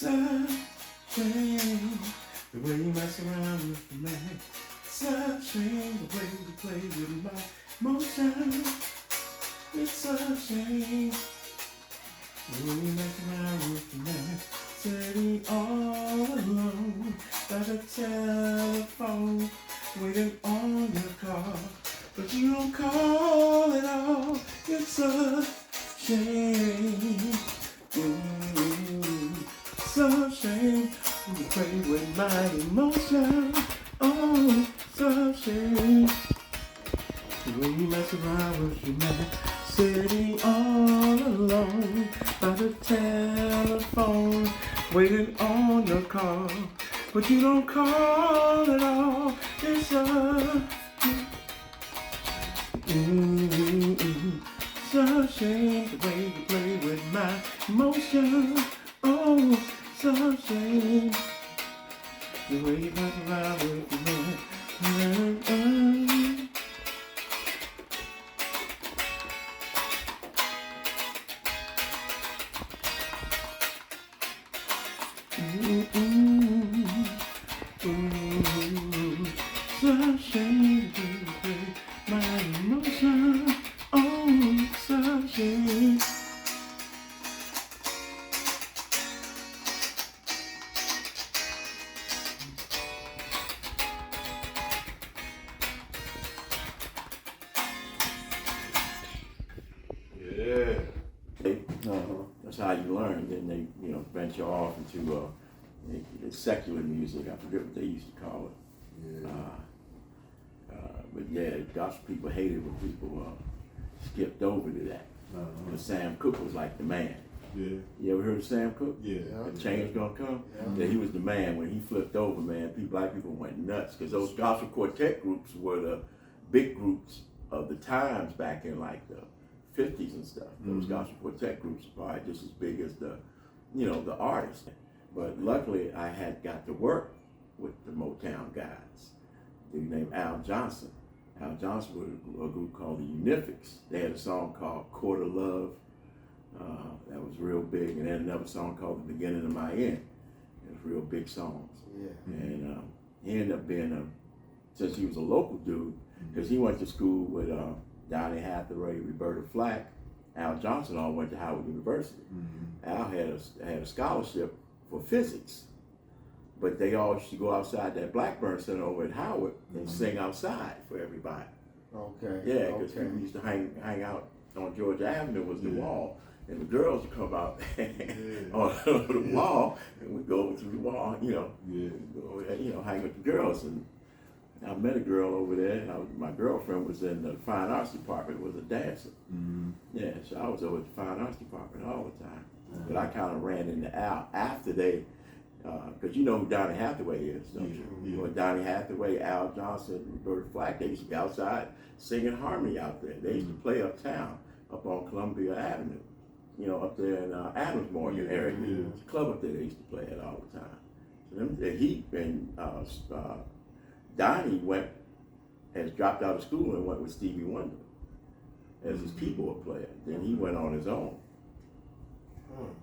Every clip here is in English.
a shame the way you mess around with me. It's a shame the way you play with my emotions. It's a shame the way you mess around with me. Sitting all alone by the telephone, waiting on your call, but you don't call at all. It's a shame. It's a shame you play with my emotions. Oh, it's a shame the way you mess around with your man. Sitting all alone by the telephone, waiting on your call, but you don't call at all. It's a it's a shame the way you play with my emotions. Oh, it's a shame the way you mess around with your man. It's a shame the way you play my emotions. Oh, it's a shame. Yeah. That's how you learn. Then they, venture off into secular music. I forget what they used to call it. Yeah. But yeah, gospel people hated when people skipped over to that. Because Sam Cooke was like the man. Yeah. You ever heard of Sam Cooke? Yeah. The Change Gonna Come? Yeah. Yeah, he was the man. When he flipped over, man, black people went nuts. Because those gospel quartet groups were the big groups of the times back in like the 50s and stuff. Those gospel quartet groups were probably just as big as the artists. But luckily, I had got to work with the Motown guys. A dude named Al Johnson. Al Johnson was a group called the Unifics. They had a song called Court of Love. That was real big. And then another song called The Beginning of My End. It was real big songs. Yeah. And he ended up being, since he was a local dude, because he went to school with Donny Hathaway, Roberta Flack, Al Johnson all went to Howard University. Al had a scholarship for physics, but they all used to go outside that Blackburn Center over at Howard and sing outside for everybody. Okay. Yeah, because people used to hang out on Georgia Avenue was the wall, and the girls would come out on the wall, and we'd go over to the wall, hang with the girls. And I met a girl over there, and my girlfriend was in the fine arts department, was a dancer. Yeah, so I was over at the fine arts department all the time. But I kind of ran into Al after they, because you know who Donny Hathaway is, don't you? You know Donny Hathaway, Al Johnson, Roberta Flack, they used to be outside singing harmony out there. They used to play uptown, up on Columbia Avenue, up there in Adams Morgan area. There's a club up there they used to play at all the time. So he and Donnie has dropped out of school and went with Stevie Wonder as his keyboard player. Then he went on his own.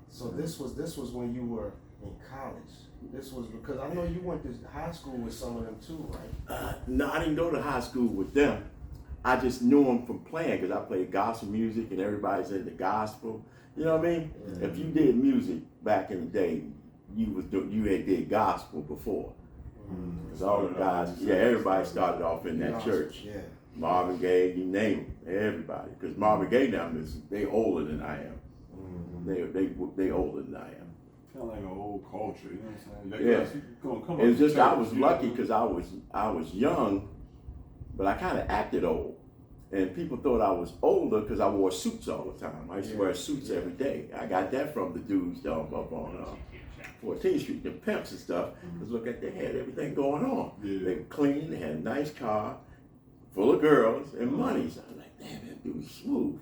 So this was when you were in college. This was because I know you went to high school with some of them too, right? No, I didn't go to high school with them. I just knew them from playing because I played gospel music and everybody's into gospel. You know what I mean? Yeah. If you did music back in the day, you had did gospel before. Because all the guys, everybody started off in that church. Yeah. Marvin Gaye, you name them, everybody. Because Marvin Gaye now they older than I am. They older than I am. Kind of like an old culture, you know what I'm saying? Yeah. It's just I was lucky because I was young, but I kind of acted old. And people thought I was older because I wore suits all the time. I used to wear suits every day. I got that from the dudes up on 14th Street, the pimps and stuff. Because look at, they had everything going on. They were clean, they had a nice car, full of girls and money. So I was like, damn, that dude was smooth.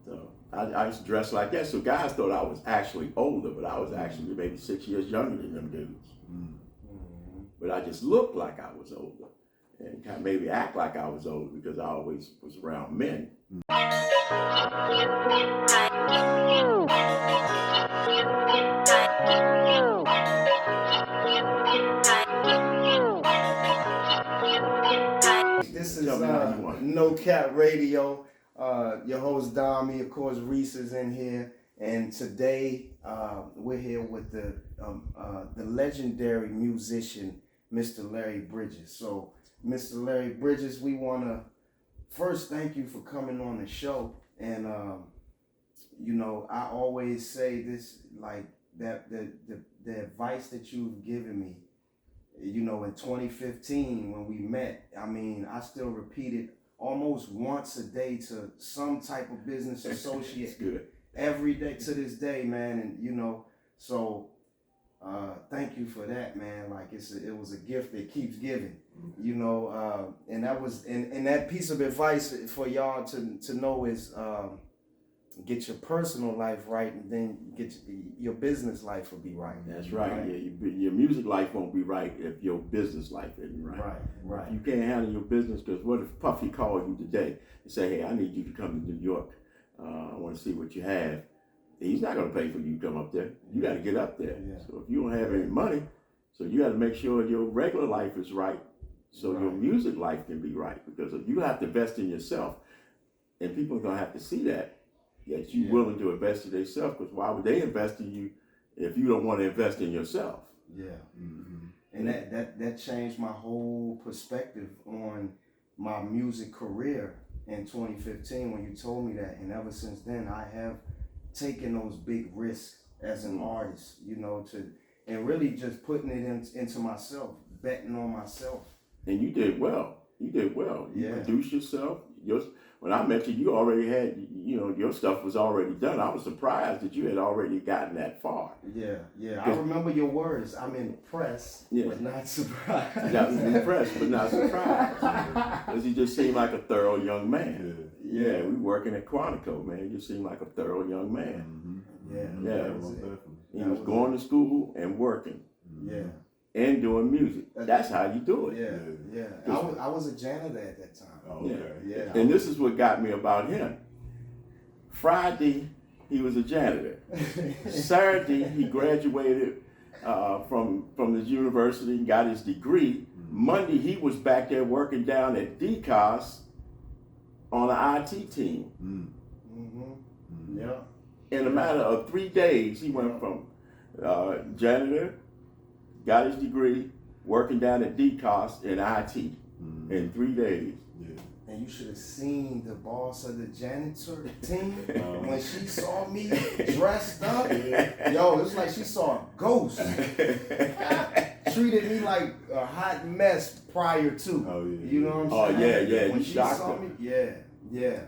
So I used to dress like that. So guys thought I was actually older, but I was actually maybe 6 years younger than them dudes. But I just looked like I was older. And kind of maybe act like I was older because I always was around men. No Cap Radio. Your host Domi, of course, Reese is in here, and today we're here with the legendary musician, Mr. Larry Bridges. So, Mr. Larry Bridges, we want to first thank you for coming on the show. And you know, I always say this, like that the advice that you've given me, you know, in 2015 when we met, I mean, I still repeat it almost once a day to some type of business associate. Good. Every day to this day, man. And you know, so thank you for that, man. Like it was a gift that keeps giving, you know. And that was and that piece of advice for y'all to know is get your personal life right, and then your business life will be right. That's right. Yeah, your music life won't be right if your business life isn't right. Right. You can't handle your business, because what if Puffy called you today and say, "Hey, I need you to come to New York. I want to see what you have." He's not going to pay for you to come up there. You got to get up there. Yeah. So if you don't have any money, so you got to make sure your regular life is right, so your music life can be right. Because if you have to invest in yourself, and people are going to have to see that you're willing to invest in yourself, because why would they invest in you if you don't want to invest in yourself? Yeah. Mm-hmm. And that changed my whole perspective on my music career in 2015 when you told me that. And ever since then, I have taken those big risks as an artist, you know, and really just putting it into myself, betting on myself. And you did well. You produced yourself. When I met you, you already had, you know, your stuff was already done. I was surprised that you had already gotten that far. Yeah. I remember your words. I'm impressed, but not surprised. Not impressed, but not surprised. Because you just seemed like a thorough young man. Yeah, we working at Quantico, man. You seemed like a thorough young man. Mm-hmm. He was going to school and working. Yeah. And doing music. That's how you do it. Yeah. I was a janitor at that time. Oh, okay. Yeah. And this is what got me about him. Friday, he was a janitor. Saturday, he graduated from this university and got his degree. Monday, he was back there working down at DCOS on the IT team. Mm-hmm. Yeah. In a matter of 3 days, he went from janitor, got his degree, working down at DCOS in IT in 3 days. Yeah. And you should have seen the boss of the janitor team when she saw me dressed up. Yo, it's like she saw a ghost. Treated me like a hot mess prior to. Oh, yeah. You know what I'm saying? Yeah. When you she shocked saw her. me, yeah.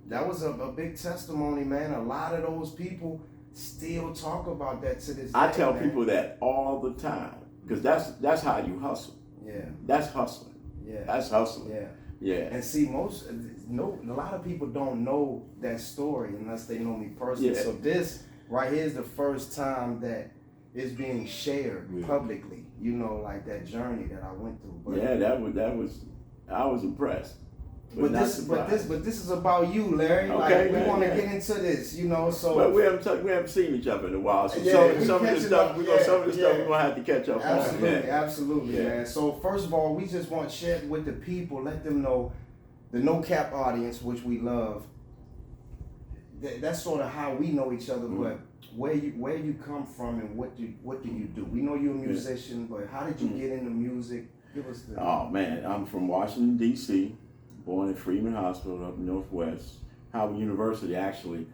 That was a big testimony, man. A lot of those people still talk about that to this day. I tell people that all the time, because that's how you hustle. Yeah. That's hustling. Yeah. That's hustling. Yeah. And see, a lot of people don't know that story unless they know me personally. Yeah. So this right here is the first time that it's being shared publicly. You know, like that journey that I went through. But that was I was impressed. But this is about you, Larry. Okay, like we want to get into this, you know. So but we haven't seen each other in a while. So some of the stuff we're gonna have to catch up on. Absolutely, man. So first of all, we just want to share with the people, let them know, the No Cap audience, which we love. That's sort of how we know each other. But where you come from and what do you do? We know you're a musician, but how did you get into music? Give us the. Oh man, I'm from Washington D.C. Born at Freeman Hospital up Northwest. Howard University actually,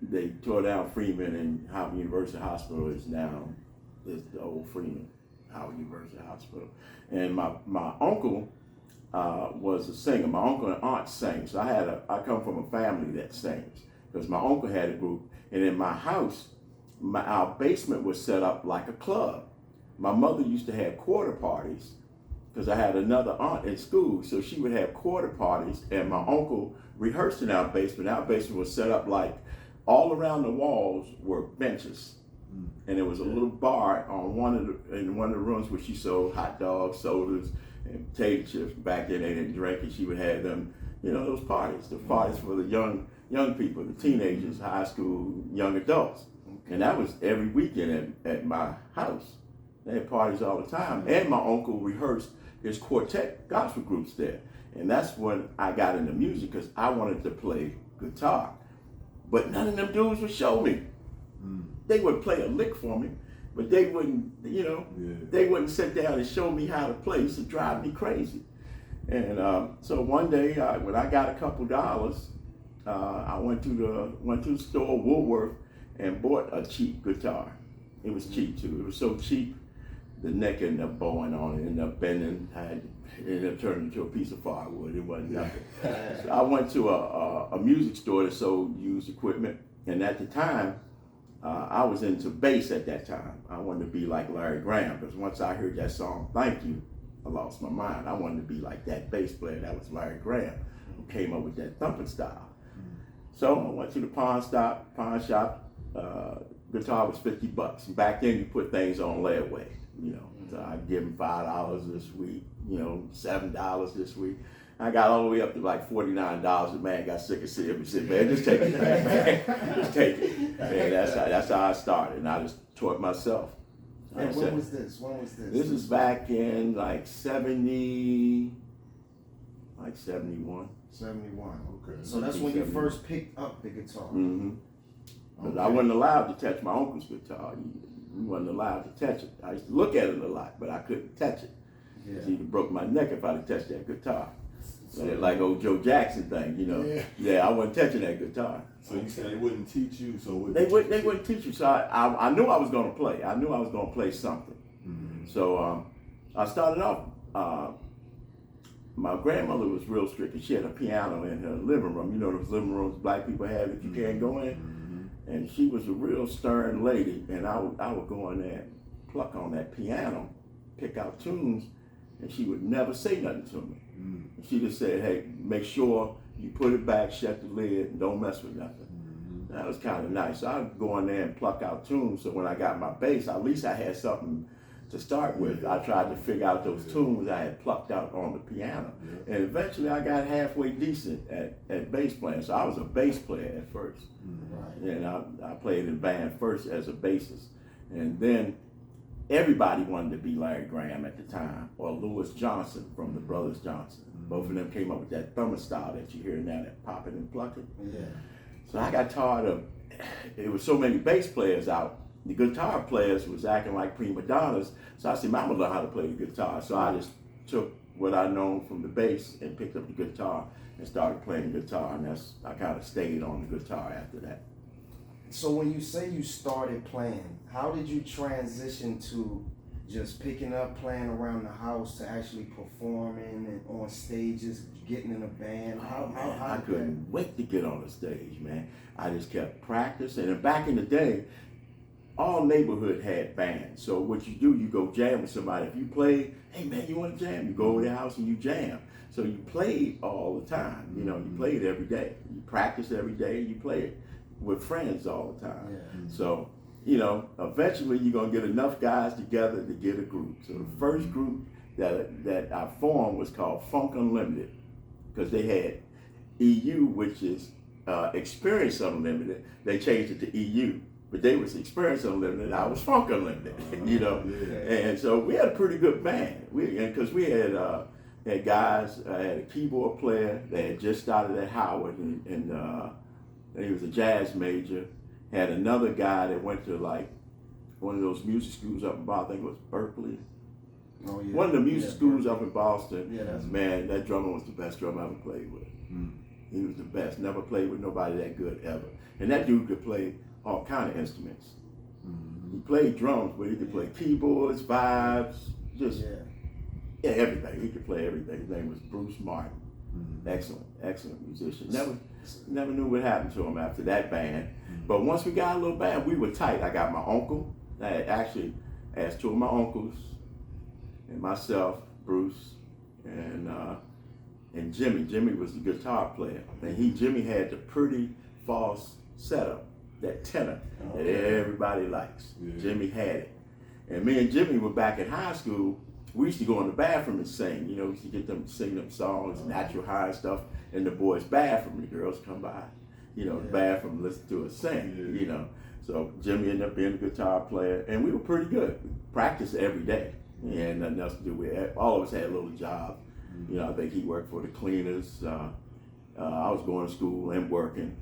they tore down Freeman, and Howard University Hospital is now the old Freeman Howard University Hospital. And my uncle was a singer. My uncle and aunt sang. So I come from a family that sings, because my uncle had a group, and in my house, our basement was set up like a club. My mother used to have quarter parties, because I had another aunt in school, so she would have quarter parties, and my uncle rehearsed in our basement. Our basement was set up like all around the walls were benches, and there was a little bar on one of the rooms where she sold hot dogs, sodas, and potato chips. Back then they didn't drink, and she would have them, you know, those parties, the parties for the young people, the teenagers, high school, young adults, and that was every weekend at my house. They had parties all the time, and my uncle rehearsed his quartet gospel groups there. And that's when I got into music because I wanted to play guitar. But none of them dudes would show me. They would play a lick for me, but they wouldn't, they wouldn't sit down and show me how to play. It used to drive me crazy. And so one day when I got a couple dollars, I went to the store, Woolworth, and bought a cheap guitar. It was cheap too. It was so cheap, the neck ended up bowing on it, ended up bending. It ended up turning into a piece of firewood. It wasn't nothing. So I went to a music store that sold used equipment, and at the time, I was into bass at that time. I wanted to be like Larry Graham, because once I heard that song, Thank You, I lost my mind. I wanted to be like that bass player. That was Larry Graham, who came up with that thumping style. So I went to the pawn shop. Guitar was $50. Back then, you put things on layaway, So I'd give them $5 this week, $7 this week. I got all the way up to like $49. The man got sick of seeing me. Said, man, just take it, man. Just take it. And that's how I started. And I just taught myself. And when was this? This is back in like 71. 71. Okay. So that's when you first picked up the guitar. Mm-hmm. Because Okay. I wasn't allowed to touch my uncle's guitar. We wasn't allowed to touch it. I used to look at it a lot, but I couldn't touch it. Yeah. He'd have broke my neck if I'd have touched that guitar. So like old Joe Jackson thing, Yeah, I wasn't touching that guitar. So you said they wouldn't teach you, so They wouldn't teach you. So I knew I was going to play. I knew I was going to play something. Mm-hmm. So I started off. My grandmother was real strict, and she had a piano in her living room. You know those living rooms black people have that you can't go in. Mm-hmm. And she was a real stern lady, and I would go in there and pluck on that piano, pick out tunes, and she would never say nothing to me. She just said, hey, make sure you put it back, shut the lid, and don't mess with nothing. That was kind of nice. So I'd go in there and pluck out tunes, so when I got my bass, at least I had something to start with. I tried to figure out those tunes I had plucked out on the piano. And eventually I got halfway decent at bass playing. So I was a bass player at first. Right. And I played in band first as a bassist. And then everybody wanted to be Larry Graham at the time, or Louis Johnson from the Brothers Johnson. Both of them came up with that thumbing style that you hear now, that popping and plucking. Yeah. So I got tired of, there was so many bass players out. The guitar players was acting like prima donnas. So I said, I'm gonna learn how to play the guitar. So I just took what I known from the bass and picked up the guitar and started playing guitar. And I kind of stayed on the guitar after that. So when you say you started playing, how did you transition to just picking up, playing around the house, to actually performing and on stages, getting in a band? I couldn't wait to get on the stage, man. I just kept practicing. And back in the day, all neighborhood had bands. So what you do, you go jam with somebody. If you play, hey man, you want to jam? You go over their house and you jam. So you played all the time. You played every day. You practiced every day. You played with friends all the time. Yeah. So, eventually you're going to get enough guys together to get a group. So the first group that I formed was called Funk Unlimited, because they had EU, which is Experience Unlimited. They changed it to EU. But they was Experience Unlimited, I was Funk Unlimited, And so we had a pretty good band. Because we had guys, I had a keyboard player that had just started at Howard, and he was a jazz major. Had another guy that went to like one of those music schools up in Boston, I think it was Berkeley. Oh, yeah. One of the music schools Berkeley. up in Boston. Yeah, Man, that drummer was the best drummer I ever played with. He was the best. Never played with nobody that good ever. And that dude could play all kind of instruments. He played drums, but he could play keyboards, vibes, just everything. He could play everything. His name was Bruce Martin. Excellent musician. Never knew what happened to him after that band. But once we got a little band, we were tight. I got my uncle. I had actually asked two of my uncles and myself, Bruce, and Jimmy. Jimmy was the guitar player, and Jimmy had the pretty false setup, that tenor that everybody likes. Jimmy had it. And me and Jimmy were back in high school. We used to go in the bathroom and sing. We used to get them to sing them songs, Natural High and stuff, in the boys' bathroom. The girls come by, the bathroom, listen to us sing, So Jimmy ended up being a guitar player, and we were pretty good. We practiced every day. We had nothing else to do. All of us had little jobs. You know, I think he worked for the cleaners. I was going to school and working.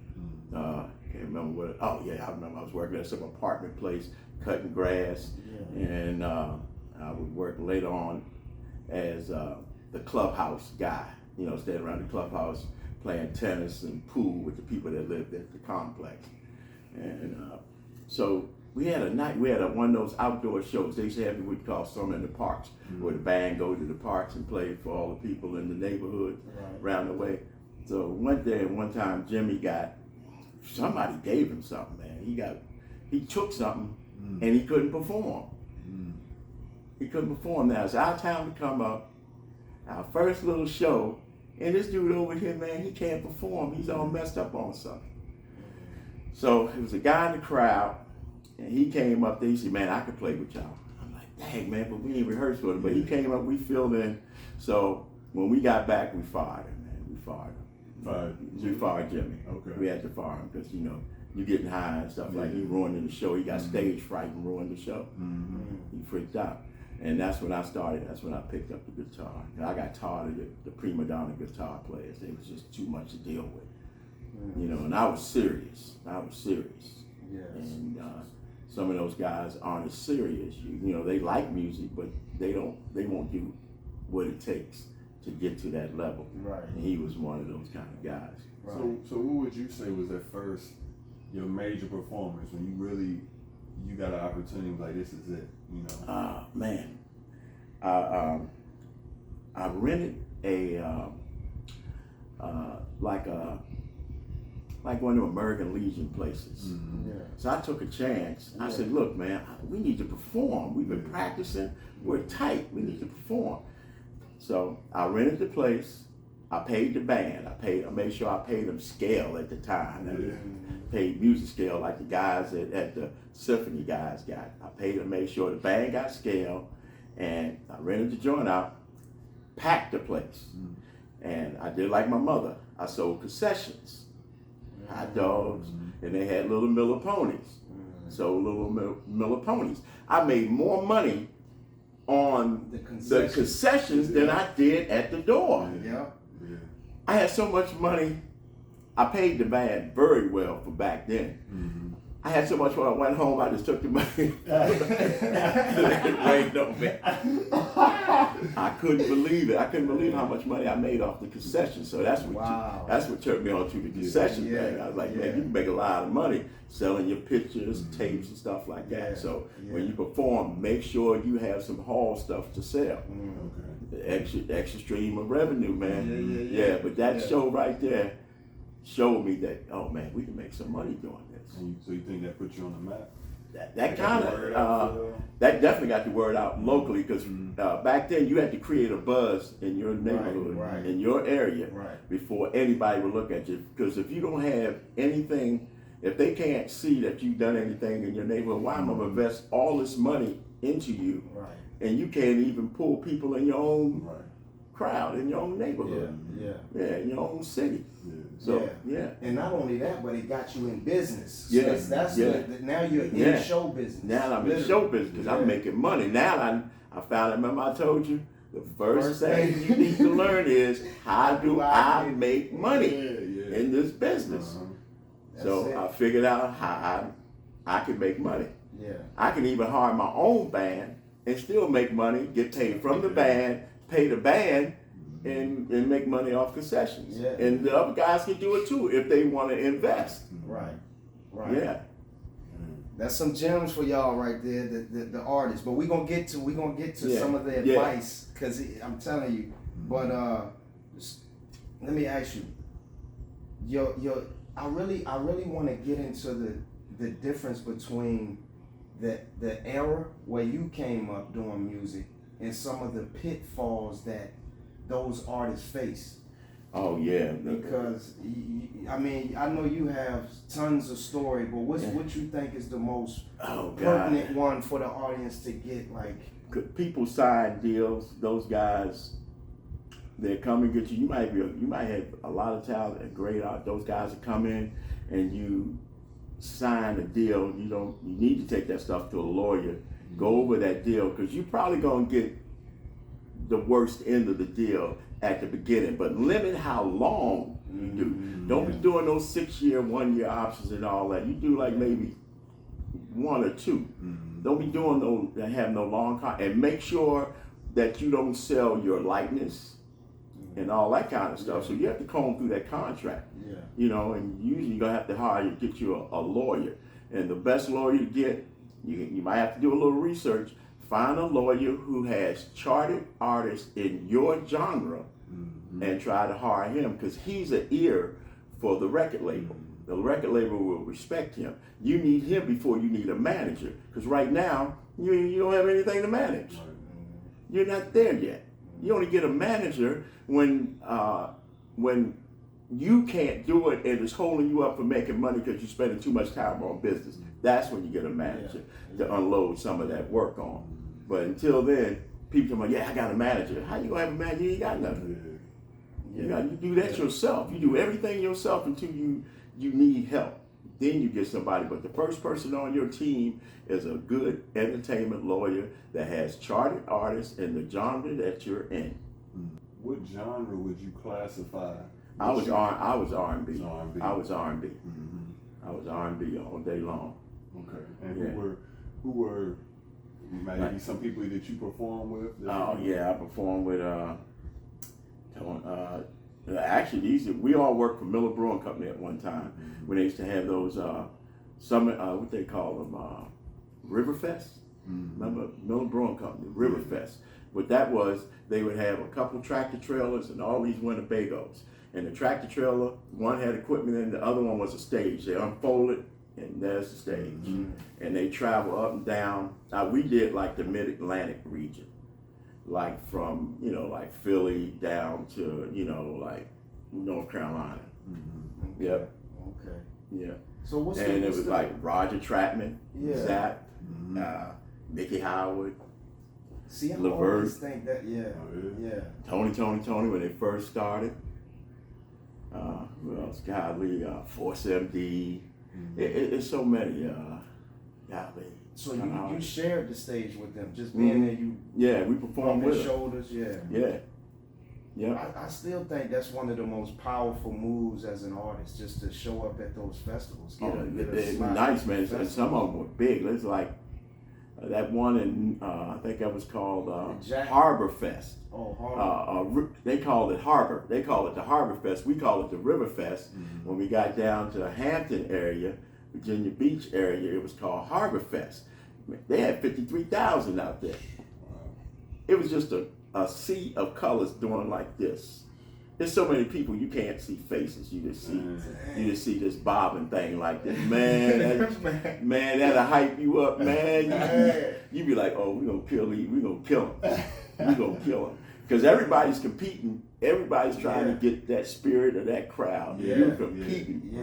Can't remember what. Oh yeah, I remember I was working at some apartment place, cutting grass, and I would work later on as the clubhouse guy. You know, staying around the clubhouse, playing tennis and pool with the people that lived at the complex. And so we had one of those outdoor shows. They used to have what we call Summer in the Parks, where the band go to the parks and play for all the people in the neighborhood around the way. So one time, Jimmy somebody gave him something, man. He took something and he couldn't perform. He couldn't perform. Now it's our time to come up, our first little show, and this dude over here, man, he can't perform. He's all messed up on something. So it was a guy in the crowd, and he came up there. He said, "Man, I could play with y'all." I'm like, "Dang, man, but we ain't rehearsed for it." But he came up, we filled in. So when we got back, we fired him, man. We fired Jimmy. Okay. We had to fire him because, you know, you getting high and stuff like he ruined the show. He got stage fright and ruined the show. He freaked out. And that's when I started. That's when I picked up the guitar. And I got tired of the prima donna guitar players. It was just too much to deal with. You know, and I was serious. Yes. And some of those guys aren't as serious. You know, they like music, but they won't do what it takes to get to that level. Right. And he was one of those kind of guys. Right. So what would you say was your major performance when you got an opportunity like this is it, you know? Man, I rented like one of the American Legion places. So I took a chance. I said, "Look, man, we need to perform. We've been practicing. We're tight. We need to perform." So I rented the place. I paid the band. I made sure I paid them scale at the time. I paid music scale like the guys at the symphony guys got. I paid them, made sure the band got scale, and I rented the joint out, packed the place, and I did like my mother. I sold concessions, hot dogs, and they had little Miller ponies. Sold little Miller ponies. I made more money on the concessions than I did at the door. I had so much money. I paid the band very well for back then. I had so much when I went home, I just took the money. It rained on me. I couldn't believe it. I couldn't believe how much money I made off the concession. So that's what turned me on to the concession thing. I was like, man, you can make a lot of money selling your pictures, tapes, and stuff like that. So when you perform, make sure you have some hall stuff to sell. Extra stream of revenue, man. But that show right there showed me that, oh man, we can make some money doing this. So you think that put you on the map? That kind of that definitely got the word out locally, because back then you had to create a buzz in your neighborhood, in your area, before anybody would look at you. Because if you don't have anything, if they can't see that you've done anything in your neighborhood, why am I gonna invest all this money into you, and you can't even pull people in your own crowd, in your own neighborhood, in your own city. So and not only that, but it got you in business. So now you're in show business. Now I'm in show business because I'm making money. Now I found out. Remember I told you the first thing you need to learn is how do I make money in this business. So I figured out how I can make money. I can even hire my own band and still make money, get paid from the band, pay the band, and make money off concessions. And the other guys can do it too if they want to invest. That's some gems for y'all right there, the artists. But we're gonna get to some of the advice, because I'm telling you. But let me ask you, I really want to get into the difference between the era where you came up doing music and some of the pitfalls that those artists face. Oh yeah. Because I mean, I know you have tons of story, but what you think is the most pertinent one for the audience to get? Like, people sign deals. Those guys, they come and get you. You might have a lot of talent and great art. Those guys will come in and you sign a deal. You need to take that stuff to a lawyer. Go over that deal, because you're probably gonna get the worst end of the deal at the beginning, but limit how long you do. Don't be doing those 6-year, 1-year options and all that. You do like maybe 1 or 2. Don't be doing those that have no long and make sure that you don't sell your likeness and all that kind of stuff. So you have to comb through that contract. You know, and usually you're gonna have to get you a lawyer. And the best lawyer to get, you might have to do a little research. Find a lawyer who has charted artists in your genre and try to hire him, because he's an ear for the record label. The record label will respect him. You need him before you need a manager, because right now you don't have anything to manage. You're not there yet. You only get a manager when you can't do it and it's holding you up for making money because you're spending too much time on business. That's when you get a manager to unload some of that work on. But until then, people tell me, I got a manager. How you gonna have a manager? You ain't got nothing. You do that yourself. You do everything yourself until you need help. Then you get somebody. But the first person on your team is a good entertainment lawyer that has charted artists in the genre that you're in. What genre would you classify? I was R&B. I was R&B. I was R&B. I was R&B all day long. Okay. And who were maybe some people that you perform with? I performed with actually we all worked for Miller Brewing Company at one time when they used to have those what they call them Riverfest. Remember Miller Brewing Company, Riverfest. What that was, they would have a couple tractor trailers and all these Winnebagos. And the tractor trailer, one had equipment in, the other one was a stage. They unfold it, and there's the stage. And they travel up and down. We did like the Mid-Atlantic region, like from, like Philly down to, like North Carolina. Yep. Okay. Yeah. So what's and it was like Roger Troutman, Zap, Mickey Howard. See, I Levert, always think that, Tony when they first started. Who else? Golly, Force MD. It's so many. Golly. So you shared the stage with them, just being there. We performed with shoulders. Yeah. I still think that's one of the most powerful moves as an artist, just to show up at those festivals. It's nice, man. And some of them were big. It's like that one in I think that was called Harbor Fest. They called it Harbor. They call it the Harbor Fest. We call it the River Fest. When we got down to the Hampton area, Virginia Beach area, it was called Harbor Fest. They had 53,000 out there. It was just a sea of colors doing like this. There's so many people you can't see faces. You just see this bobbing thing like this. Man, that'll hype you up, man. You be like, oh, we're gonna kill him. We're gonna kill him. We're gonna kill him. Because everybody's competing. Everybody's trying to get that spirit of that crowd. You're competing.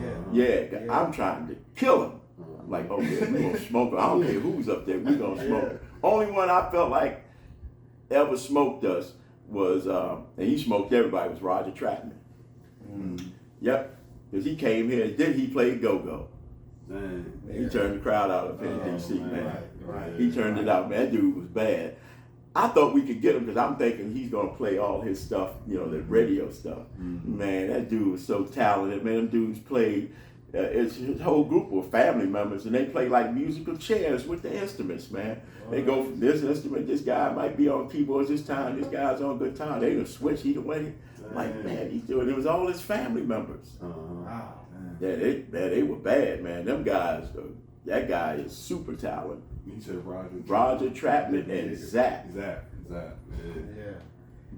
I'm trying to kill him. I'm like, okay, we're gonna smoke him. I don't care who's up there. We're gonna smoke him. Only one I felt like ever smoked us was, and he smoked everybody, was Roger Troutman. Yep, because he came here, then he played go-go. He turned the crowd out up here in D.C., man. Right. He turned it out, man. That dude was bad. I thought we could get him because I'm thinking he's going to play all his stuff, the radio stuff. Man, that dude was so talented, man. Them dudes played, it's his whole group were family members, and they play like musical chairs with the instruments, man. They go from this instrument, this guy might be on keyboards this time, this guy's on guitar. They would switch either way. Like, man, he's doing it. It was all his family members. Wow, man. They were bad, man. Them guys, that guy is super talented. You said Roger Troutman and Zap. Zap.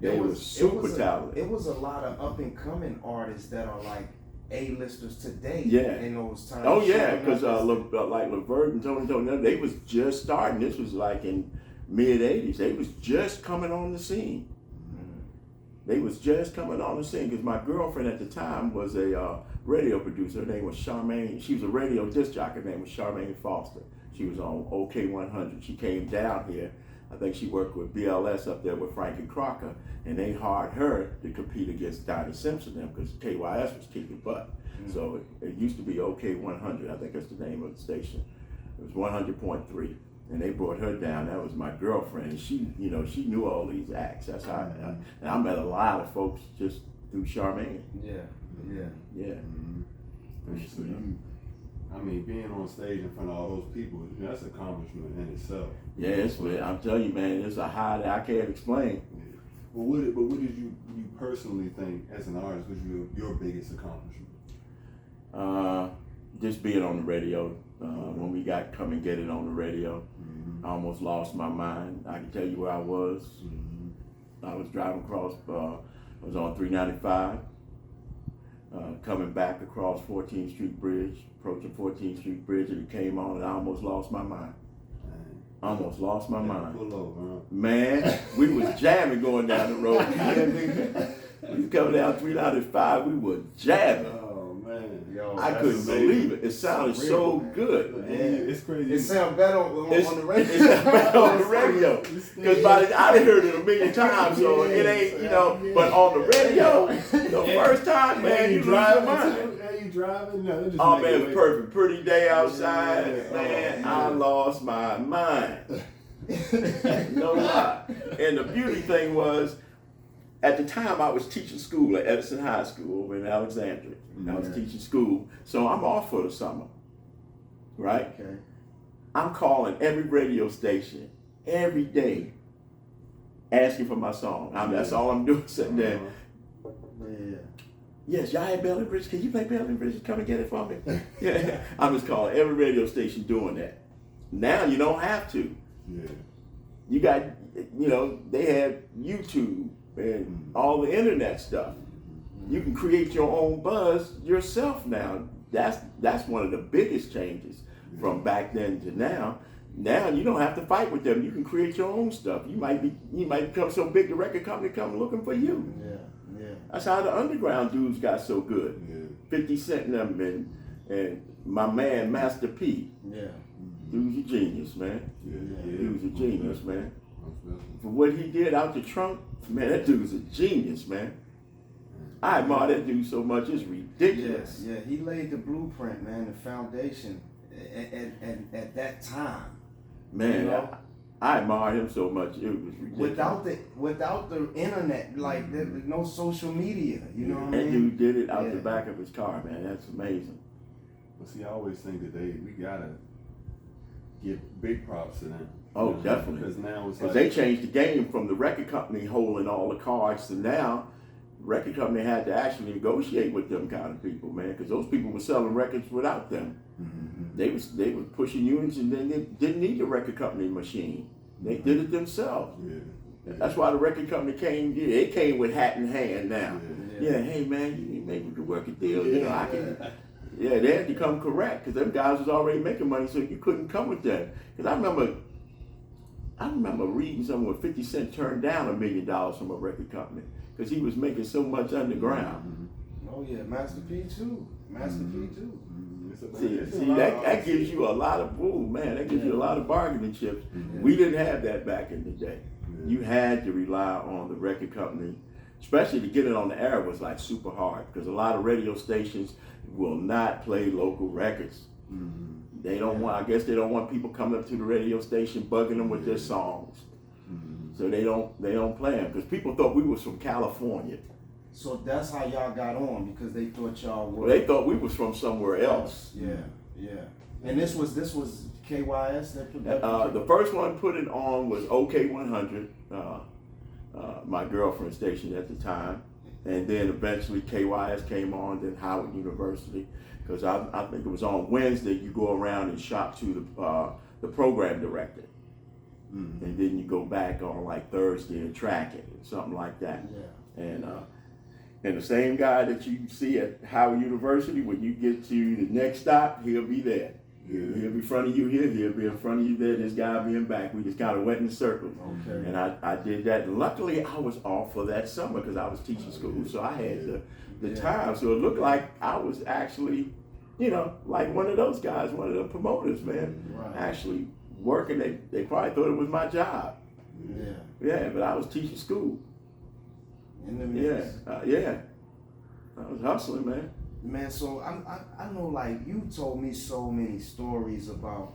They were super talented. It was a lot of up and coming artists that are like A-listers today. In those times. Oh yeah, because like Levert and Tony, they was just starting. This was like in mid '80s. They was just coming on the scene. They was just coming on the scene because my girlfriend at the time was a radio producer. Her name was Charmaine. She was a radio disc jockey. Her name was Charmaine Foster. She was on OK 100. She came down here. I think she worked with BLS up there with Frankie Crocker, and they hired her to compete against Donnie Simpson because KYS was kicking butt. So it used to be OK 100. I think that's the name of the station. It was 100.3. and they brought her down. That was my girlfriend. And she, you know, she knew all these acts. That's how. And I met a lot of folks just through Charmaine. Yeah. So you, I mean, being on stage in front of all those people, that's an accomplishment in itself. Yes, but I'm telling you, man, it's a high that I can't explain. Yeah. What did you personally think as an artist was your biggest accomplishment? Just being on the radio. When we got Come and Get It on the radio, I almost lost my mind. I can tell you where I was. I was driving across, I was on 395, coming back across 14th Street Bridge, approaching 14th Street Bridge, and it came on, and I almost lost my mind. Almost lost my mind. Pull over, huh? Man, we was jamming going down the road. We was coming down 395, we were jamming. Oh man, I couldn't believe it. It sounded so good. Man, it's crazy. It sounds better on the radio. It sounds better on the radio. Because I heard it a million times, so it ain't, you know. But on the radio, the first time, man, you lose your mind. You driving? No, just Oh man, it was perfect. Pretty day outside, man. I lost my mind. No lie. And the beauty thing was, at the time I was teaching school at Edison High School over in Alexandria. I was teaching school, so I'm off for the summer, right? Okay. I'm calling every radio station every day, asking for my song. That's all I'm doing, sitting there. Yeah. Yes, y'all had Belly Bridge. Can you play Belly Bridge? Come and get it for me. Yeah, I'm just calling every radio station doing that. Now you don't have to. Yeah. You got, you know, they have YouTube and all the internet stuff. You can create your own buzz yourself now. That's one of the biggest changes from back then to now. Now you don't have to fight with them. You can create your own stuff. You might become so big the record company come looking for you. Yeah. That's how the underground dudes got so good. Yeah. 50 Cent and them and my man Master P. Yeah. Dude's a genius, man. Yeah. Dude's a genius, man. For what he did out the trunk, man, that dude's a genius, man. I admire that dude so much, it's ridiculous. Yeah, he laid the blueprint, man, the foundation at that time. Man, you know? I admire him so much, it was ridiculous. Without the internet, like there's no social media, you know what I mean? That dude did it out the back of his car, man. That's amazing. But see, I always think that we gotta give big props to them. Oh, definitely. Because now it's Because like they changed the game from the record company holding all the cards to now, the record company had to actually negotiate with them kind of people, man. Because those people were selling records without them. They were pushing units, and then they didn't need the record company machine. They did it themselves. That's why the record company came. It came with hat in hand now. Yeah, hey man, maybe we could work a deal. You know, I can. Yeah, they had to come correct because them guys was already making money, so you couldn't come with that. Because I remember reading somewhere 50 Cent turned down $1 million from a record company because he was making so much underground. Oh yeah, Master P too. See, that gives you a lot of that gives you a lot of bargaining chips. We didn't have that back in the day. You had to rely on the record company, especially to get it on the air was like super hard because a lot of radio stations will not play local records. They don't want. I guess they don't want people coming up to the radio station bugging them with their songs. So they don't play them because people thought we was from California. So that's how y'all got on because they thought y'all were. Well, they thought we was from somewhere else. Yeah. And this was KYS that put that. The first one put it on was OK 100, my girlfriend's station at the time, and then eventually KYS came on, then Howard University, because I think it was on Wednesday you go around and shop to the program director, and then you go back on like Thursday and track it, something like that. And the same guy that you see at Howard University, when you get to the next stop, he'll be there. He'll be in front of you here, he'll be in front of you there, this guy be in back. We just kind of went in circles. Okay. And I did that. And luckily, I was off for that summer because I was teaching school, so I had the time. So it looked like I was actually, like one of those guys, one of the promoters, man. Right. Actually working. They probably thought it was my job. Yeah, but I was teaching school. I was hustling, man. Man, so I know, like, you told me so many stories about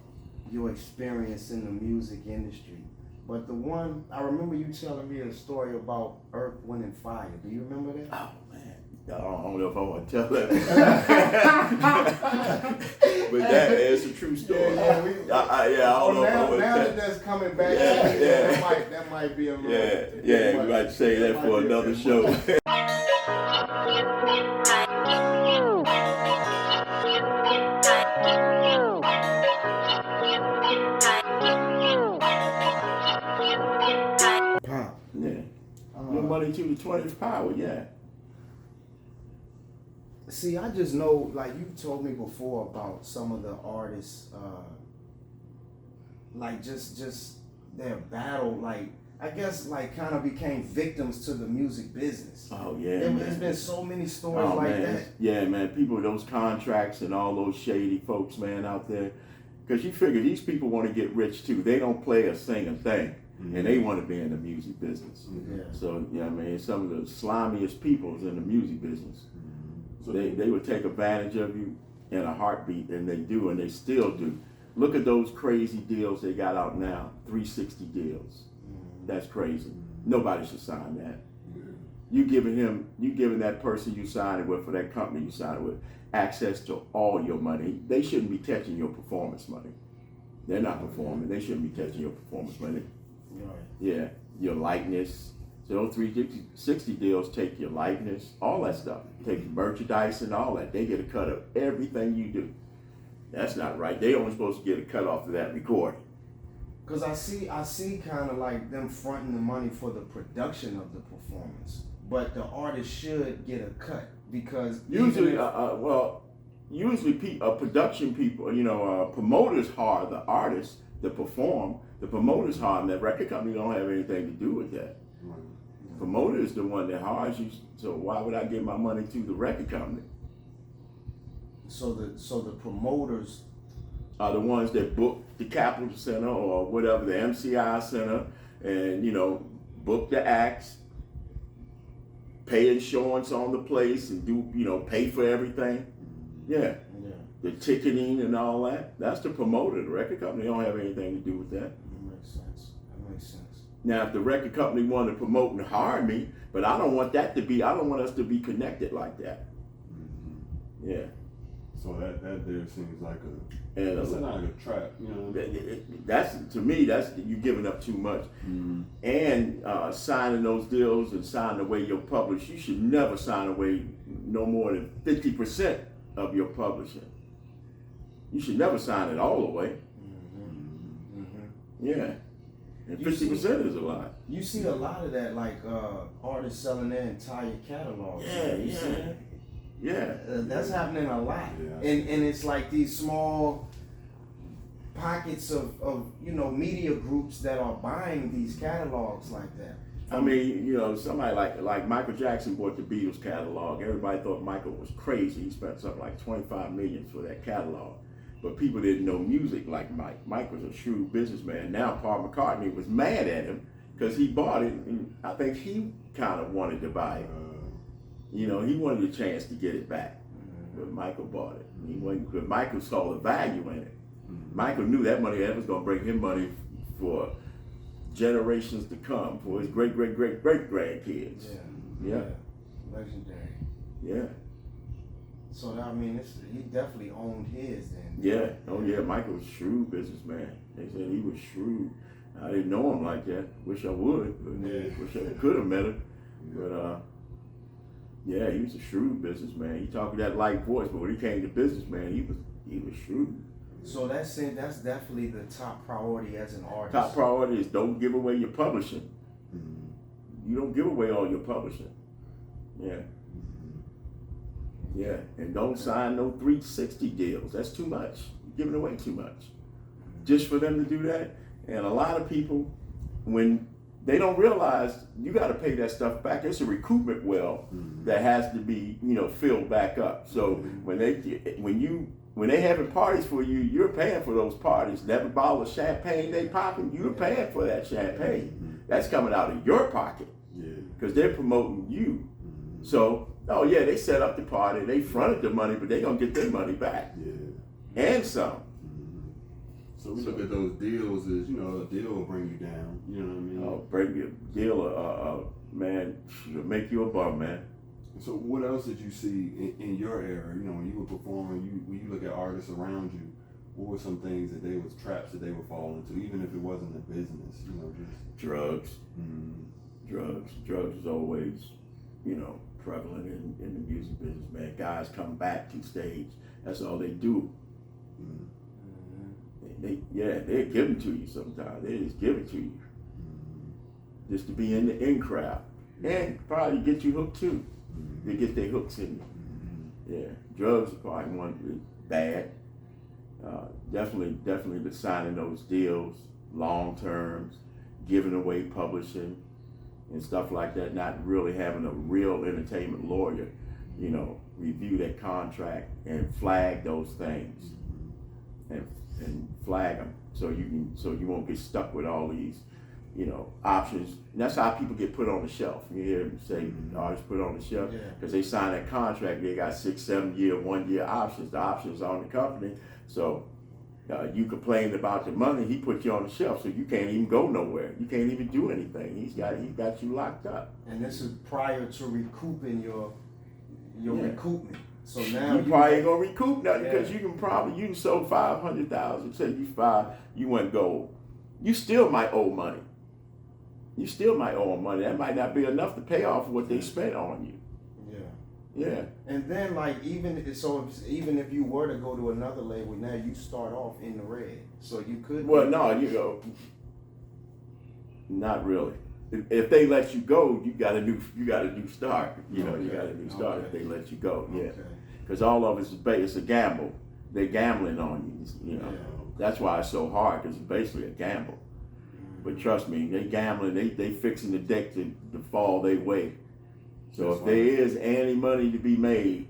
your experience in the music industry. But the one, I remember you telling me a story about Earth, Wind, and Fire. Do you remember that? Oh, man. I don't know if I want to tell that. But that is a true story. Yeah, I don't know if I want to now tell. that that's coming back, that might be a little. We might say that for another show. Pop. Yeah. Your money to the 20th power, yeah. See, I just know, like you told me before about some of the artists, like just their battle, like I guess like kind of became victims to the music business. Oh yeah, There's been so many stories like man. that. Yeah, man. People with those contracts and all those shady folks, man, out there. Because you figure these people want to get rich too. They don't play or sing a thing. And they want to be in the music business. Yeah. So, yeah, I mean, some of the slimiest people is in the music business. So they would take advantage of you in a heartbeat, and they do, and they still do. Look at those crazy deals they got out now, 360 deals. That's crazy. Nobody should sign that. You giving that person you signed it with, for that company you signed it with, access to all your money. They shouldn't be touching your performance money. They're not performing. They shouldn't be touching your performance money. Right. Yeah, your likeness. So those 360 deals take your likeness, all that stuff. Take your merchandise and all that. They get a cut of everything you do. That's not right. They only supposed to get a cut off of that recording. Cause I see kind of like them fronting the money for the production of the performance, but the artist should get a cut because Usually, production people, promoters hire the artists to perform. The promoters hire them. That record company don't have anything to do with that. Promoter is the one that hires you. So why would I give my money to the record company? So the promoters are the ones that book the Capitol Center or whatever, the MCI Center, and book the acts, pay insurance on the place, and do pay for everything. Yeah. The ticketing and all that. That's the promoter. The record company don't have anything to do with that. That makes sense. Now, if the record company wanted to promote and hire me, but I don't want us to be connected like that. Yeah. So that there seems like that's not like a trap, That's to me. That's you giving up too much, and signing those deals and signing away your publish. You should never sign away no more than 50% of your publishing. You should never sign it all away. Yeah, and 50% is a lot. You see a lot of that, like artists selling their entire catalog. Yeah. That's happening a lot. Yeah. And it's like these small pockets of media groups that are buying these catalogs like that. I mean, somebody like Michael Jackson bought the Beatles catalog. Everybody thought Michael was crazy. He spent something like $25 million for that catalog. But people didn't know music like Mike. Mike was a shrewd businessman. Now Paul McCartney was mad at him because he bought it, and I think he kind of wanted to buy it. He wanted a chance to get it back, but Michael bought it. But Michael saw the value in it. Michael knew that money was going to bring him money for generations to come, for his great grandkids. Yeah. Legendary. Yeah. So I mean, he definitely owned his then. Yeah. Oh yeah. Michael was a shrewd businessman. They said he was shrewd. I didn't know him like that. Wish I would. But wish I could have met him. But yeah, he was a shrewd businessman. He talked with that light voice, but when he came to business, he was shrewd. So that's definitely the top priority as an artist. Top priority is don't give away your publishing. You don't give away all your publishing. Yeah. Yeah, and don't sign no 360 deals. That's too much. You're giving away too much. Just for them to do that. And a lot of people, when they don't realize you got to pay that stuff back. It's a recoupment well that has to be, filled back up. So when they having parties for you, you're paying for those parties. Every bottle of champagne they popping, you're paying for that champagne. That's coming out of your pocket because they're promoting you. So, they set up the party, they fronted the money, but they gonna get their money back and some. So we look at those deals as, you know, a deal will bring you down. You know what I mean? Bring you a deal, man, it'll make you a bum, man. So what else did you see in your era? You know, when you were performing, when you look at artists around you, what were some things that they was traps that they would fall into, even if it wasn't a business? You know, just drugs. Drugs is always, you know, prevalent in the music business, man. Guys come back to stage. That's all they do. They give them to you sometimes. They just give it to you. Just to be in the in crowd. And probably get you hooked too. They get their hooks in you. Yeah. Drugs are probably one bad. Definitely the signing those deals, long terms, giving away publishing and stuff like that, not really having a real entertainment lawyer, you know, review that contract and flag those things and flag them so you won't get stuck with all these, you know, options. And that's how people get put on the shelf. You hear them say artists put on the shelf because they sign that contract. They got 6, 7 year, 1 year options. The options on the company. So you complained about the money, he put you on the shelf, so you can't even go nowhere. You can't even do anything. He's got you locked up. And this is prior to recouping your recoupment. So now you probably ain't gonna recoup nothing because you can sold 500,000. Say you went gold. You still might owe money. That might not be enough to pay off what they spent on you. Yeah. And then even if you were to go to another label, now you start off in the red. So you could. Well, no, not really. If they let you go, you got a new start. You got a new start if they let you go. Yeah. Because all of it's a gamble. They're gambling on you. You know. That's why it's so hard because it's basically a gamble. But trust me, they gambling. They fixing the deck to fall their way. So if there is any money to be made,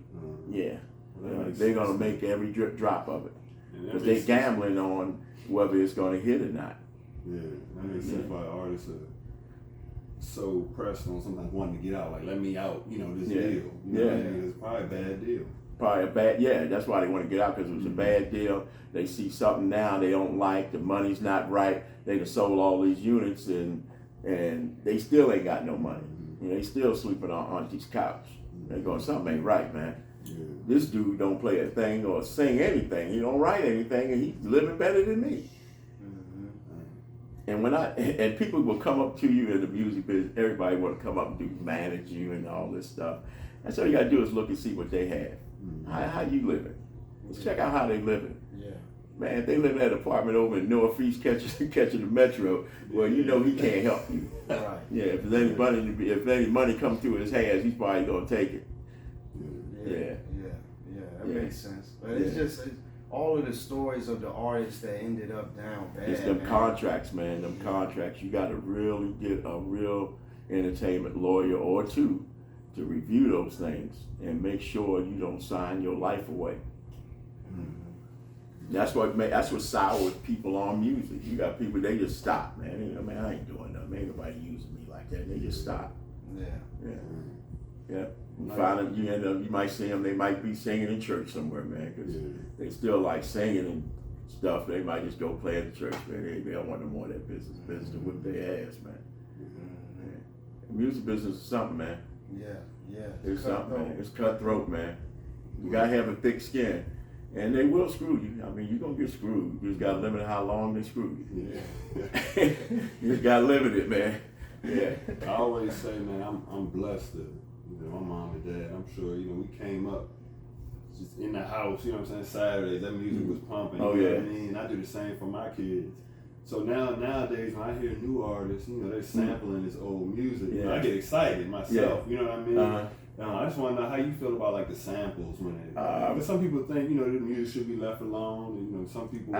they're gonna make every drop of it because they're gambling on whether it's gonna hit or not. Yeah, that makes sense why artists are so pressed on sometimes wanting to get out. Like, let me out, this deal. You know what I mean? It's probably a bad deal. Probably a bad, that's why they want to get out because it was a bad deal. They see something now they don't like, the money's not right. They done sold all these units and they still ain't got no money. They still sleeping on Auntie's couch. They going, something ain't right, man. Yeah. This dude don't play a thing or sing anything. He don't write anything, and he's living better than me. And people will come up to you in the music business. Everybody want to come up and manage you and all this stuff. And so you got to do is look and see what they have. How you living? Let's check out how they living. Man, if they live in that apartment over in Northeast catching the metro, well, he can't help you. Right. Yeah, if any money comes through his hands, he's probably gonna take it. That makes sense. But it's just all of the stories of the artists that ended up down bad. It's them contracts, man. Them contracts. You got to really get a real entertainment lawyer or two to review those things and make sure you don't sign your life away. That's what sours people on music. You got people, they just stop, man. I ain't doing nothing. Ain't nobody using me like that. They just stop. Yeah. You find them, you might see them, they might be singing in church somewhere, man, because they still like singing and stuff. They might just go play at the church, man. They don't want no more of that business to whip their ass, man. The music business is something, man. Yeah. It's something, man. It's cutthroat, man. You gotta have a thick skin. And they will screw you. I mean, you're going to get screwed. You just got to limit how long they screw you. You just got to limit it, man. Yeah. I always say, man, I'm blessed that, my mom and dad, I'm sure, we came up just in the house, Saturdays, that music was pumping. You know what I mean? I do the same for my kids. So nowadays, when I hear new artists, they're sampling this old music, I get excited myself, you know what I mean? I just want to know how you feel about the samples but some people think the music should be left alone. And, some people.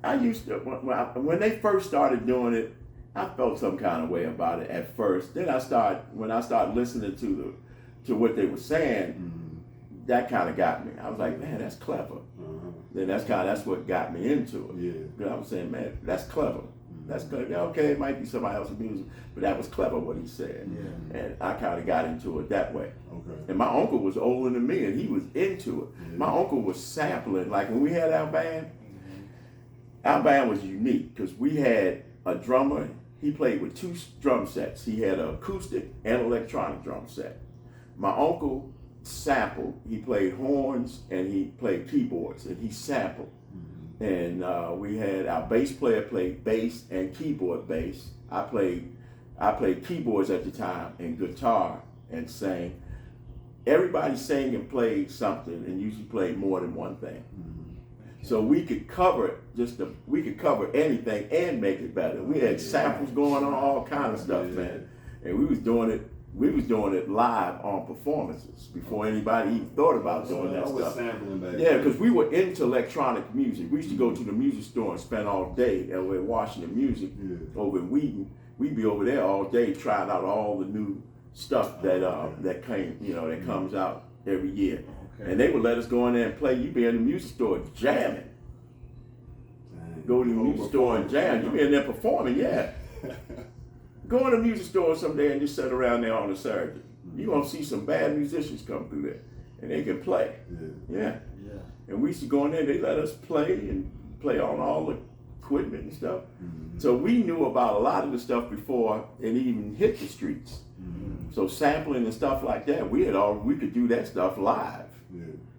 I used to when they first started doing it, I felt some kind of way about it at first. Then when I started listening to what they were saying, that kind of got me. I was like, man, that's clever. Then that's what got me into it. Yeah. Because I was saying, man, that's clever. That's good. Okay, it might be somebody else's music, but that was clever what he said. And I kind of got into it that way. Okay. And my uncle was older than me, and he was into it. My uncle was sampling. Like when we had our band, our band was unique because we had a drummer. He played with 2 drum sets. He had an acoustic and electronic drum set. My uncle sampled. He played horns and he played keyboards and he sampled. And we had our bass player played bass and keyboard bass. I played keyboards at the time and guitar and sang. Everybody sang and played something and usually played more than one thing. So we could cover anything and make it better. We had samples going on, all kind of stuff, man. And we was doing it live on performances before anybody even thought about doing that stuff. Yeah, because we were into electronic music. We used to go to the music store and spend all day over Washington Music over in Wheaton. We'd be over there all day trying out all the new stuff that came, that comes out every year. And they would let us go in there and play. You'd be in the music store jamming. Go to the music store and jam. You'd be in there performing, yeah. Go in the music store someday and just sit around there on a Saturday. You're going to see some bad musicians come through there. And they can play. Yeah. And we used to go in there, they let us play and play on all the equipment and stuff. So we knew about a lot of the stuff before it even hit the streets. So sampling and stuff like that, we could do that stuff live.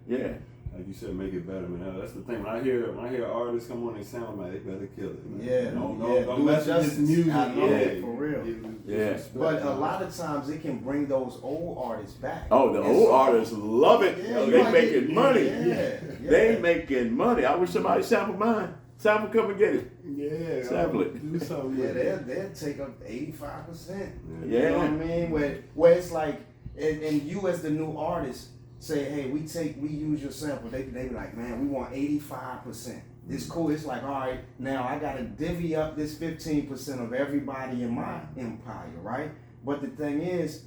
Yeah. Like you said, make it better, man. That's the thing. When I hear artists come on and sound, man, they better kill it, man. Don't mess with this music. For real. Yeah. But a lot of times it can bring those old artists back. Oh, the old artists love it. They making money. They making money. I wish somebody sampled mine. Sample, come and get it. Yeah. Sample it. Do something. They'll take up 85%. Yeah. You know what I mean? Where it's like, and you as the new artist say, hey, we use your sample. They be like, man, we want 85%. It's cool. It's like, all right, now I gotta divvy up this 15% of everybody in my empire, right? But the thing is,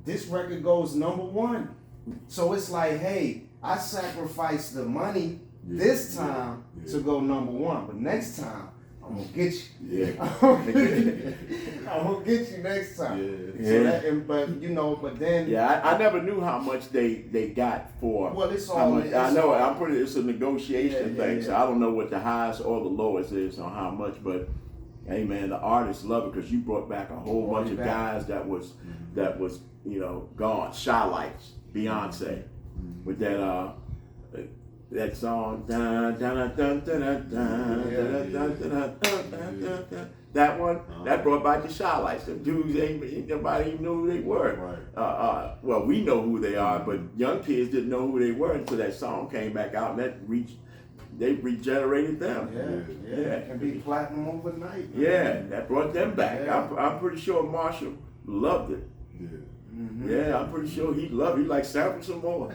this record goes #1. So it's like, hey, I sacrificed the money this time to go #1, but next time I'm gonna get you. I'm gonna get you next time. But then. I never knew how much they got for. Well, it's all. It's a negotiation thing, so I don't know what the highest or the lowest is on how much, but hey, man, the artists love it because you brought back a whole bunch of guys that was gone. Shy Lights, Beyonce, with that song, that one, that brought back the Shy Lights. The dudes, nobody even knew who they were. Well, we know who they are, but young kids didn't know who they were until that song came back out, and they regenerated them. Yeah. It can be platinum overnight. Yeah, that brought them back. I'm pretty sure Marshall loved it. Yeah, I'm pretty sure he loved it. He like sample some more.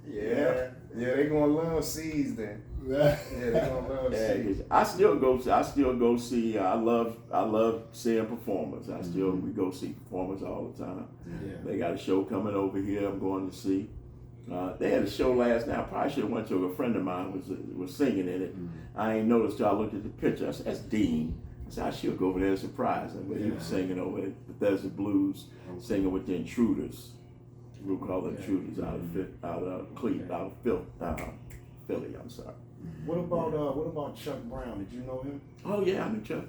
Yeah, they gonna love C's then. They gonna love C's. I still go see. I love seeing performers. We go see performers all the time. They got a show coming over here. I'm going to see. They had a show last night. I probably should have went to. A friend of mine was singing in it. I ain't noticed till I looked at the picture. I said, that's Dean. I said, I should go over there and surprise him. But he was singing over at Bethesda Blues, singing with the Intruders. We'll call them Intruders out of Philly. I'm sorry. What about Chuck Brown? Did you know him? Oh yeah, I knew Chuck.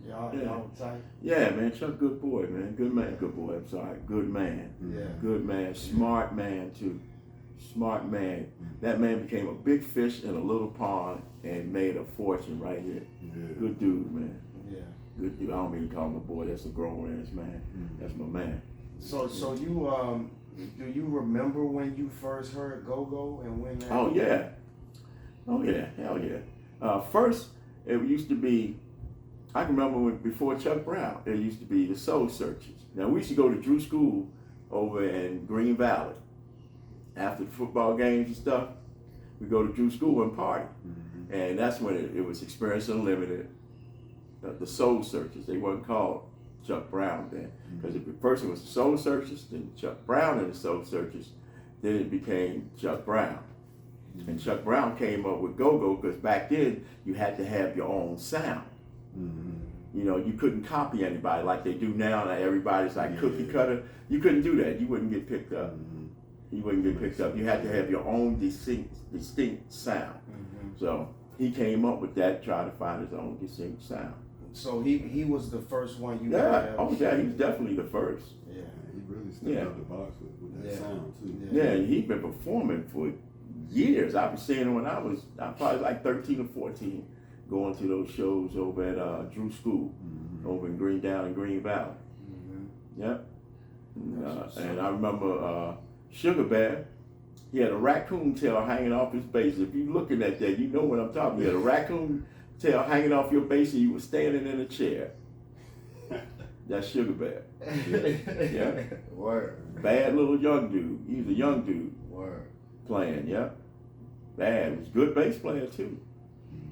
Y'all tight? Yeah, man, Chuck, good boy, man. Good man, good boy. I'm sorry, good man. Yeah. Good man, smart man too. Smart man. That man became a big fish in a little pond and made a fortune right here. Good dude, man. Yeah. Good dude. I don't mean to call him a boy. That's a grown ass man. That's my man. So you do you remember when you first heard Go-Go and when that? Oh yeah, hell yeah. First, it used to be. I can remember before Chuck Brown, there used to be the Soul Searchers. Now we used to go to Drew School over in Green Valley. After the football games and stuff, we go to Drew School and party, and that's when it was Experience Unlimited. The Soul Searchers. They weren't called Chuck Brown then, because the first it was the Soul Searchers, then Chuck Brown and the Soul Searchers, then it became Chuck Brown. And Chuck Brown came up with Go-Go because back then you had to have your own sound. You couldn't copy anybody like they do now. Now everybody's like cookie cutter. You couldn't do that. You wouldn't get picked up. You wouldn't get picked up. You had to have your own distinct sound. So he came up with that, tried to find his own distinct sound. So he was the first one you Yeah, oh yeah, he was definitely the first. Yeah. He really stepped out the box with that sound too. Yeah, and he'd been performing for years. I was seeing him when I was probably like 13 or 14, going to those shows over at Drew School, over in Green Valley. Yep. And I remember Sugar Bear. He had a raccoon tail hanging off his bass. If you're looking at that, you know what I'm talking about. He had a raccoon tail hanging off your bass, and you were standing in a chair. That's Sugar Bear. Yeah. Word. Bad little young dude. He was a young dude. Word. Playing, yeah. Bad. He was a good bass player too.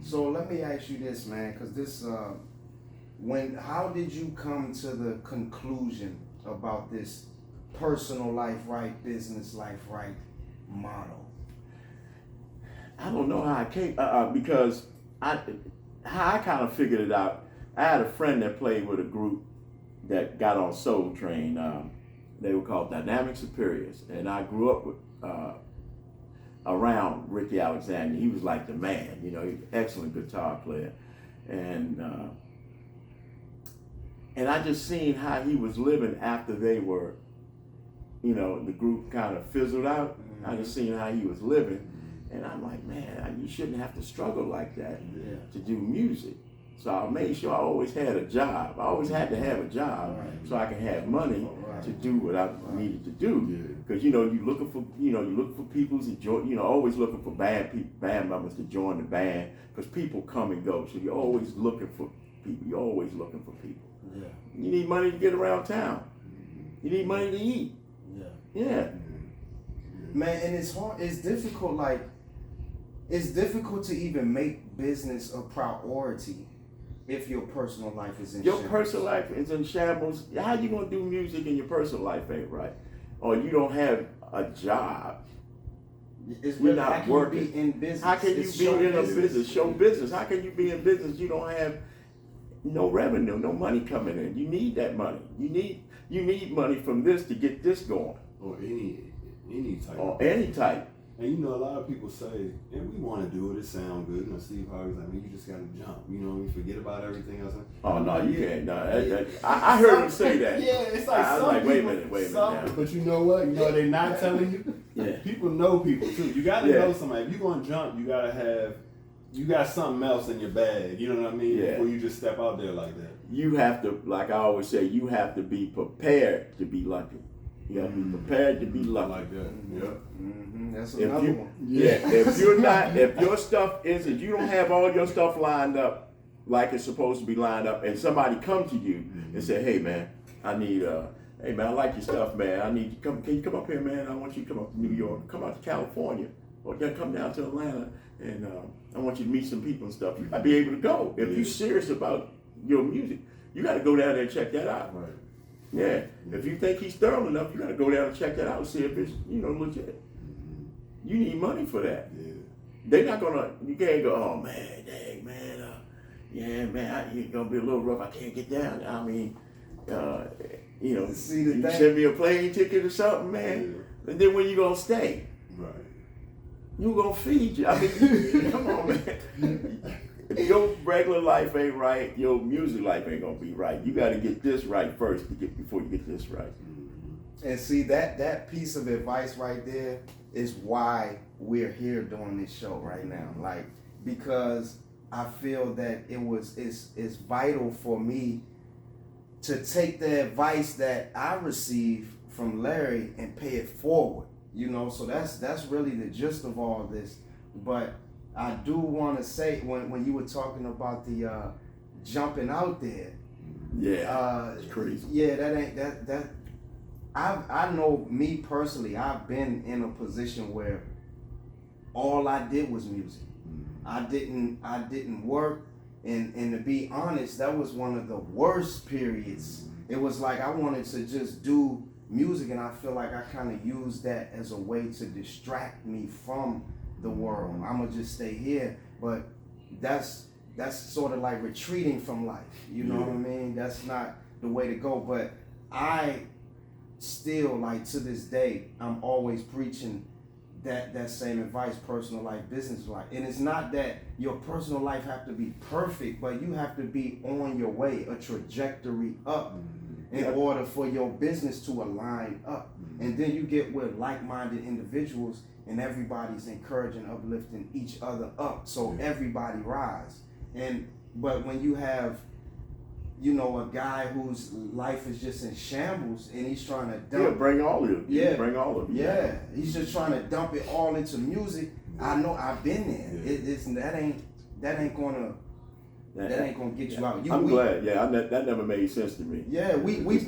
So let me ask you this, man, because this, how did you come to the conclusion about this personal life right, business life right model? I don't know how I came, because how I kind of figured it out. I had a friend that played with a group that got on Soul Train. They were called Dynamic Superiors, and I grew up with around Ricky Alexander. He was like the man, you know. He was an excellent guitar player, and I just seen how he was living after they were, you know, the group kind of fizzled out. I just seen how he was living, and I'm like, man, you shouldn't have to struggle like that to do music. So I made sure I always had a job. I always had to have a job so I can have money to do what I needed to do. Because you looking for people to join. Always looking for band members to join the band. Because people come and go, so you're always looking for people. You're always looking for people. Yeah. You need money to get around town. You need money to eat. Yeah. Man, and it's hard. It's difficult. Like, it's difficult to even make business a priority if your personal life is in Your shambles. personal life is in shambles. How you gonna do music and your personal life ain't right? Or you don't have a job. It's You're really, not how can working. you be in business? How can you It's be show in a business. business? Show business. How can you be in business? You don't have no revenue, no money coming in. You need that money. You need money from this to get this going. Or any type. Or any type. And you know, a lot of people say, and we want to do it, it sounds good. You know, Steve Harvey's like, man, you just got to jump. You know, we forget about everything else. Oh, no, you can't. No, I heard him say that. Yeah, it's like I was some like, wait a people, minute now. But you know what? You know, they're not telling you. Yeah. People know people, too. You got to know somebody. If you're going to jump, you got something else in your bag. You know what I mean? Yeah. Before you just step out there like that. You have to, like I always say, you have to be prepared to be lucky. You have to be prepared to be lucky. Like that. Yep. That's another one. Yeah, if you're not, if your stuff isn't, you don't have all your stuff lined up like it's supposed to be lined up, and somebody come to you and say, hey man, I need, hey man, I like your stuff, man. I need you come. Can you come up here, man? I want you to come up to New York, come out to California, or come down to Atlanta, and I want you to meet some people and stuff. You gotta be able to go. If you're serious about your music, you got to go down there and check that out. Right. Yeah. If you think he's thorough enough, you got to go down and check that out and see if it's legit. You need money for that. Yeah. They're not gonna. You can't go. Oh man, dang man. Yeah man, it's gonna be a little rough. I can't get down. I mean, See the you thing? send me a plane ticket or something, man. And then when you gonna stay? Right. You gonna feed you? I mean, come on, man. If your regular life ain't right, your music life ain't gonna be right. You got to get this right first before you get this right. And see that piece of advice right there is why we're here doing this show right now. Like, because I feel that it's vital for me to take the advice that I received from Larry and pay it forward. So that's really the gist of all this. But I do want to say, when you were talking about the jumping out there, it's crazy. Yeah, that. I know me personally. I've been in a position where all I did was music. I didn't work, and to be honest, that was one of the worst periods. It was like I wanted to just do music, and I feel like I kind of used that as a way to distract me from the world. I'm gonna just stay here, but that's sort of like retreating from life. You know what I mean? That's not the way to go. But I still, like, to this day, I'm always preaching that same advice, personal life, business life. And it's not that your personal life have to be perfect, but you have to be on your way, a trajectory up, in order for your business to align up. And then you get with like-minded individuals, and everybody's encouraging, uplifting each other up, so everybody rise. But when you have, you know, a guy whose life is just in shambles and he's trying to dump, bring all of it. Bring all of it. Yeah, he's just trying to dump it all into music. I know, I've been there. That ain't gonna get you out. I'm glad. Yeah, that never made sense to me. Yeah, we put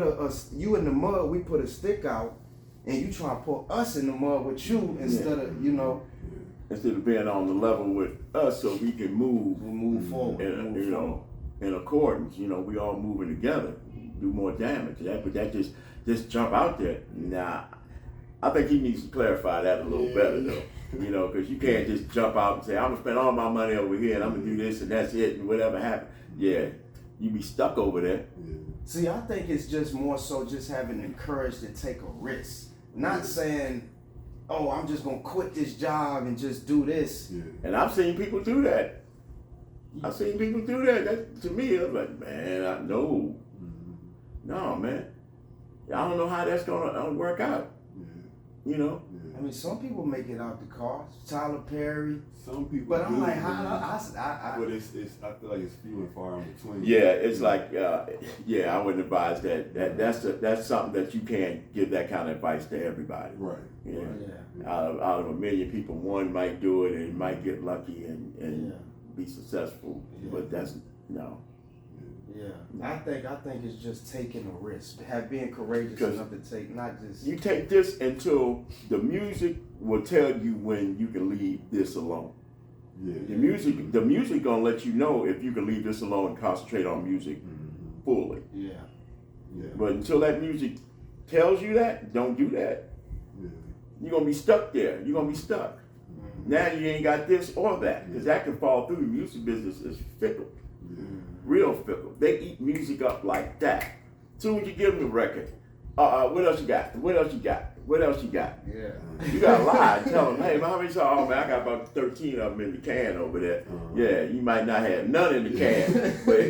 a you in the mud. We put a stick out, and you try to put us in the mud with you instead of, you know. Instead of being on the level with us, so we can move forward. You know, in accordance. You know, we all moving together, do more damage. But that just jump out there. Nah, I think he needs to clarify that a little better though. You know, because you can't just jump out and say, I'm gonna spend all my money over here and I'm gonna do this and that's it and whatever happens. Yeah, you be stuck over there. See, I think it's just more so just having the courage to take a risk. Not saying, oh, I'm just gonna quit this job and just do this. And I've seen people do that. That to me, I'm like, man, I know. No, man. I don't know how that's gonna work out. You know? I mean, some people make it out the car. Tyler Perry. Some people. But I'm like, how? But I feel like it's few and far in between. Yeah, it's like, I wouldn't advise that. That's something that you can't give that kind of advice to everybody. Right. Yeah. Yeah. Out of a million people, one might do it and might get lucky and be successful. Yeah. But that's no. Yeah, I think it's just taking a risk, being courageous enough to take, not just. You take this until the music will tell you when you can leave this alone. Yeah. The music gonna let you know if you can leave this alone and concentrate on music fully. Yeah. But until that music tells you that, don't do that. Yeah. You're gonna be stuck there. You're gonna be stuck. Now you ain't got this or that, because that can fall through. The music business is fickle. Real fickle. They eat music up like that. As soon as you give them the record, what else you got? What else you got? What else you got? Yeah. You gotta lie and tell them, hey, how many songs? Oh man, I got about 13 of them in the can over there. Yeah, you might not have none in the can, but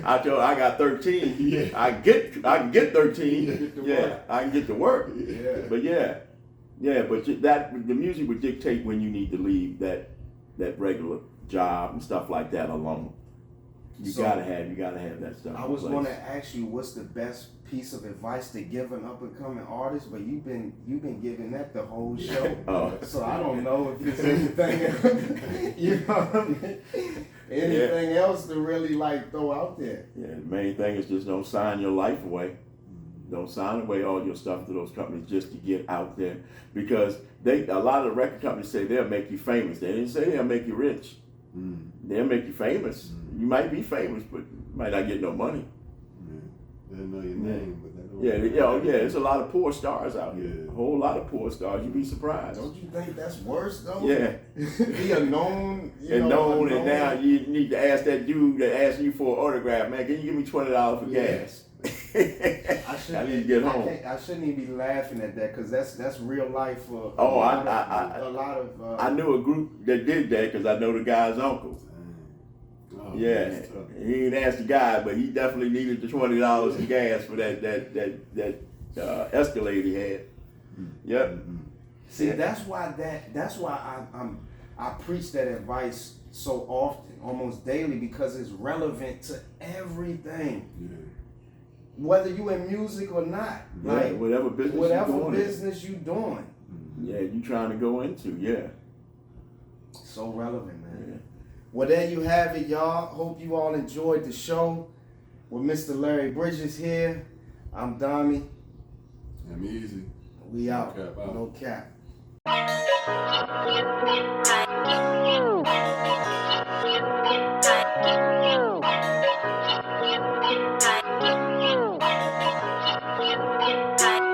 I told her I got 13. Yeah. I can get 13. I can get to work. Yeah. But but the music would dictate when you need to leave that regular job and stuff like that alone. You gotta have that stuff. I was going to ask you, what's the best piece of advice to give an up and coming artist? But you've been giving that the whole show. So I don't know if there's anything, you know what I mean? Anything else to really like throw out there? Yeah, the main thing is just don't sign your life away. Don't sign away all your stuff to those companies just to get out there, because a lot of the record companies say they'll make you famous. They didn't say they'll make you rich. They'll make you famous. You might be famous, but you might not get no money. They'll know your name, but they don't. There's a lot of poor stars out here. A whole lot of poor stars. You'd be surprised. Don't you think that's worse though? Yeah. Be a known, and now you need to ask that dude that asked you for an autograph, man, can you give me $20 for gas? I need to get home. I shouldn't even be laughing at that, because that's real life for a lot of. I knew a group that did that because I know the guy's uncle. Oh, yeah, he didn't ask the guy, but he definitely needed the $20 in gas for that Escalade he had. Yep. See, that's why I preach that advice so often, almost daily, because it's relevant to everything. Yeah. Whether you in music or not, like whatever business you doing. Yeah, you trying to go into, So relevant, man. Yeah. Well, there you have it, y'all. Hope you all enjoyed the show with Mr. Larry Bridges here. I'm Domi. I'm Easy. We out. No cap out. No cap.